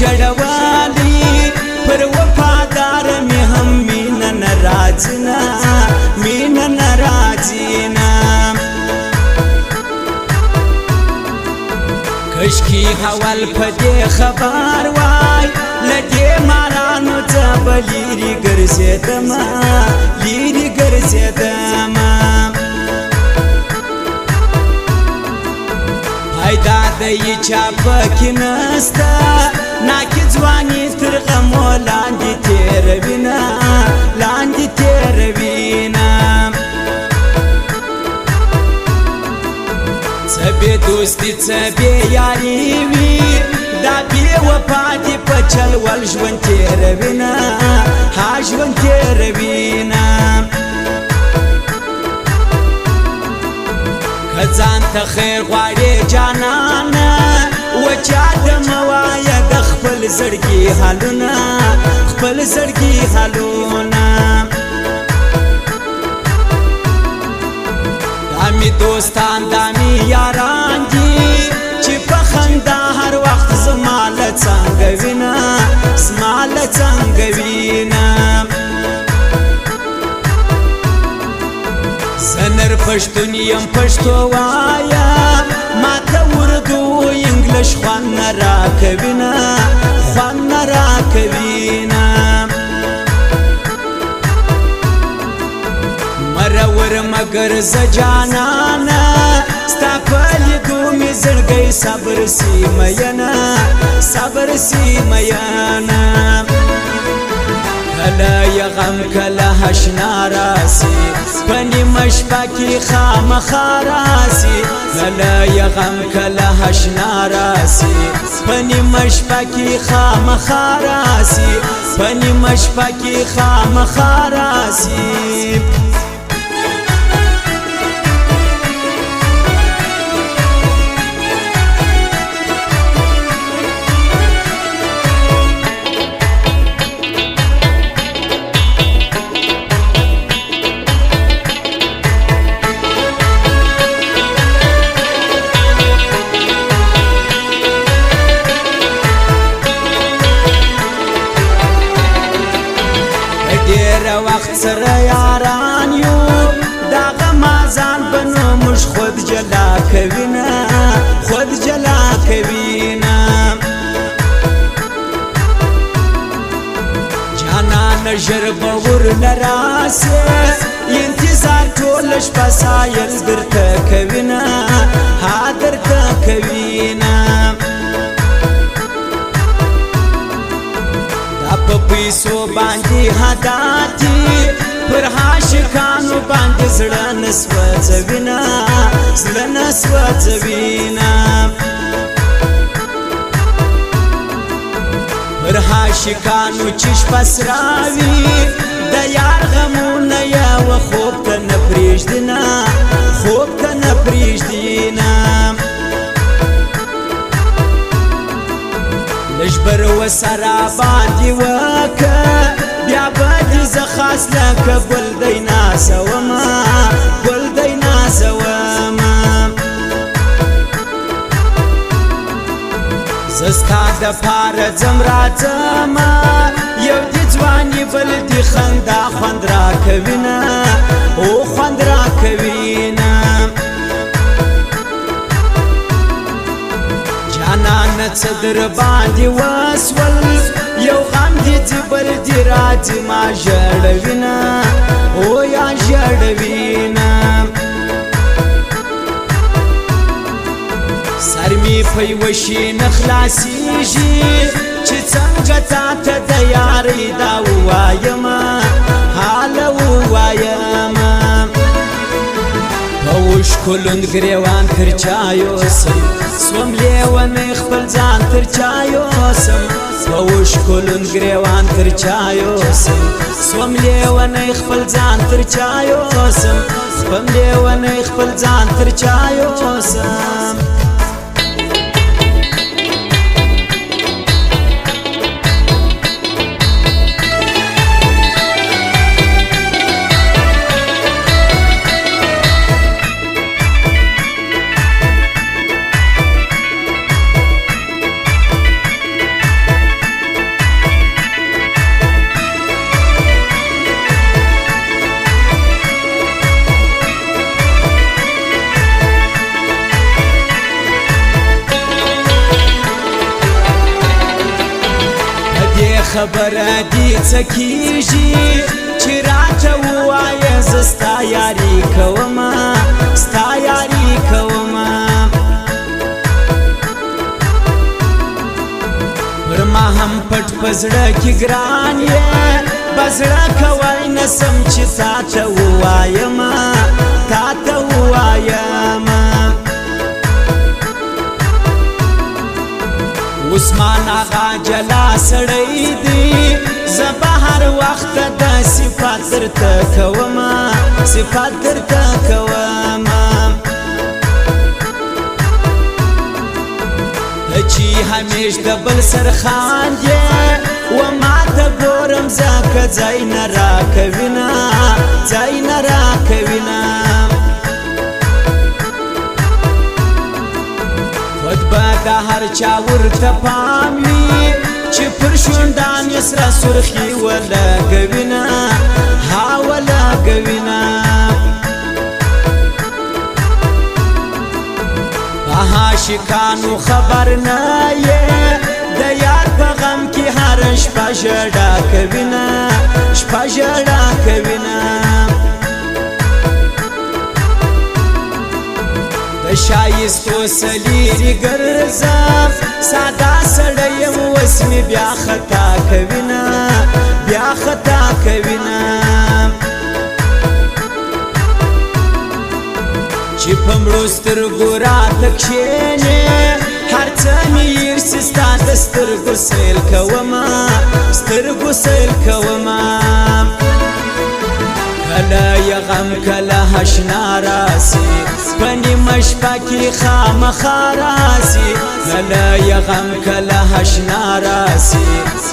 جڑوالی پر وفادار می هم مینه نراځینا مینه نراځینا کشکی حوال پدې خبر وای لدې مارانو ته بلیری ګرځېدما لیری ګرځېدما پیدا دی چا پکې نستا ناکي ځواني تر غمو لاندې تېروینا لاندې تېروینا څه بې دوستي څه بې یاري وي دا بې وفا دې په چل ول ژوند تېروینا ها ژوند تېروینا ځان ته خیر غواړې جانانه وچا ته مه وایه د خپل زړګي حالونه خپل زړګي حالونه دا مې دوستان دا مې یاران دي چې په خندا هر وخت زما له څنګه وینه زما له څنګه وینه زنر پښتون یم پښتو وایا ماته اردو انګلیش خوان نه راکوینه خوان نه راکوینه مرور مگر زه جانانه ستا په لیدو مې زړګی صبر سي مینه صبر سي مینه کله یې غم کله اشنا راسي په نیمه شپه کې خامخا راسي کله یې غم کله اشنا راسي په نیمه شپه کې خامخا راسي په نیمه شپه کې خامخا راسي وقت سره یاران یو دا غمازان بنو مش خود جلا کوینا خود جلا کوینا جانان ژر باور لراسه انتظار ټول شپه سایل درته کوینا ها درته کوینا په پیسو باندې هداتي پر عاشقانو باندې زړه نسوځوینا زړه نسوځوینا پر عاشقانو چې شپه سراوي د یار غمونه یو خوب ته نه پرېږدینا خوب ته نه پرېږدینا لجبر و سرا باندې وکه بیا به دې زه خاص لکه ګل دی نازومه ګل دی نازومه زه ستا دپاره ځم راځمه یو دې ځواني بل دې خندا خوند راکوینه او خوند راکوینه جانان څه در باندې وسول یو غم دې جبر دې راځي ما ژړوینه او یا ژړوینه سر می په یوه شي نه خلاصېږي چې څنګه تا ته د یارۍ دا ووایمه حاله ووایمه ښکلوند ګریوان تر چایو سم سوم لیونی خپل ځان تر چایو سم ښکلوند ګریوان تر چایو سم سوم لیونی خپل ځان تر چایو سم سوم لیونی خپل ځان تر چایو سم خبره دي څه کیږي چې راته ووایه زه ستا یاري کومه ستا یاري کومه پر ما هم پټ په زړه کې ګران یې بزړه کوی نسم چې تا ته ووایم تا ته ووایم عثمان آغا جلا سړی دی زه به هر وخت د صفات درته کومه صفات درته کومه چې همیش د بل سر خاندې و ما ته ګورم ځکه ځای نه راکوینه ځای نه راکوینه خود به د هر چا ورته پام وي چې پر شونډان یې سره سرخي ولګوینه ها ولګوینه عاشقانو خبر نه یې د یار په غم کې هر شپه ژړا کوینه شپه ژړا کوینه د ښایستو سلیري ګرځم ساده سړی یم اوس مې بیا خطا کوینه بیا خطا کوینه چې په مړو سترګو راته کښېنې هر څه مې هېر سي ستا د سترګو سیل کومه سترګو سیل کومه کله یې غم کله اشنا راسي په نیمه شپه کې خامخا راسي کله یې غم کله اشنا راسي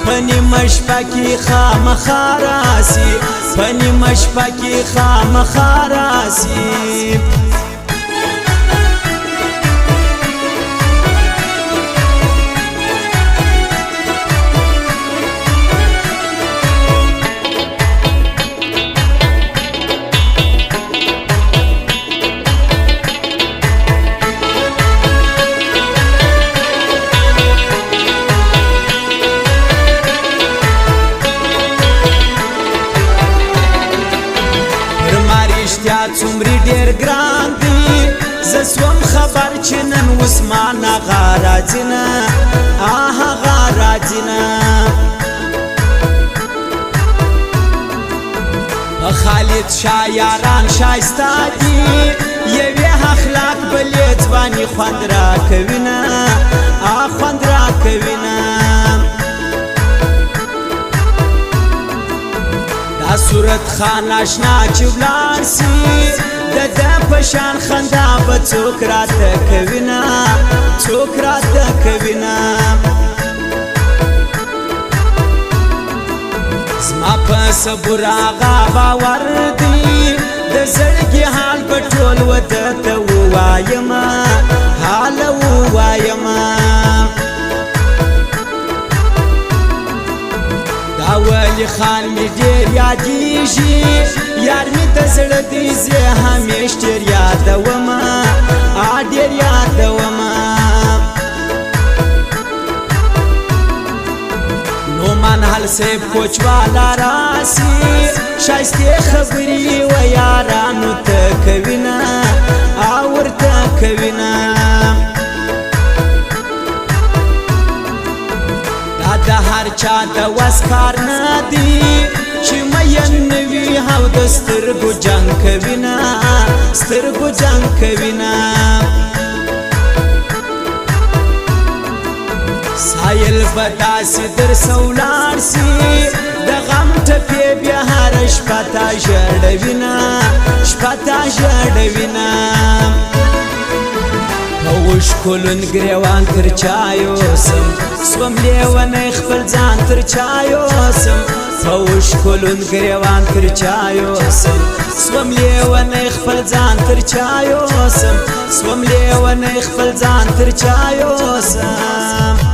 په نیمه شپه کې خامخا راسي په نیمه شپه کې خامخا راسي څومره ډېر ګران دی زه سوم خبر چې نن عثمان آغا راځي نه آغا راځي نه خالد شاه یاران شایسته دي یوې اخلاق بلې ځواني خوند راکوینه خوند راکوینه دا صورت خان آشنا چې ولاړ سي د ده په شان خندا به څوک راته کوینه څوک راته کوینه زما په صبر آغا باور دی د زړګي حال به ټول وده ته ووایم حال ووایم ولی خان می ډېر یادېږي یار می د زړه دی زه همیش ډېر یادومه ډېر یادومه نومان حل صاحب کوچوالا راسي ښایستې خبرې و یارانو ته کوینه ورته کوینه د هر چا د وس کار نه دی چې مین نه وي او د سترګو جنګ کوینه سترګو جنګ کوینه سایل به داسې درسه ولاړ سي د غم ټپې بیا هر شپه تا ژړوینه شپه تا ژړوینه اوش کلون گریوان تر چایوسم سوم لیونی خپل ځان تر چایوسم اوش کلون گریوان تر چایوسم سوم لیونی خپل ځان تر چایوسم سوم لیونی خپل ځان تر چایوسم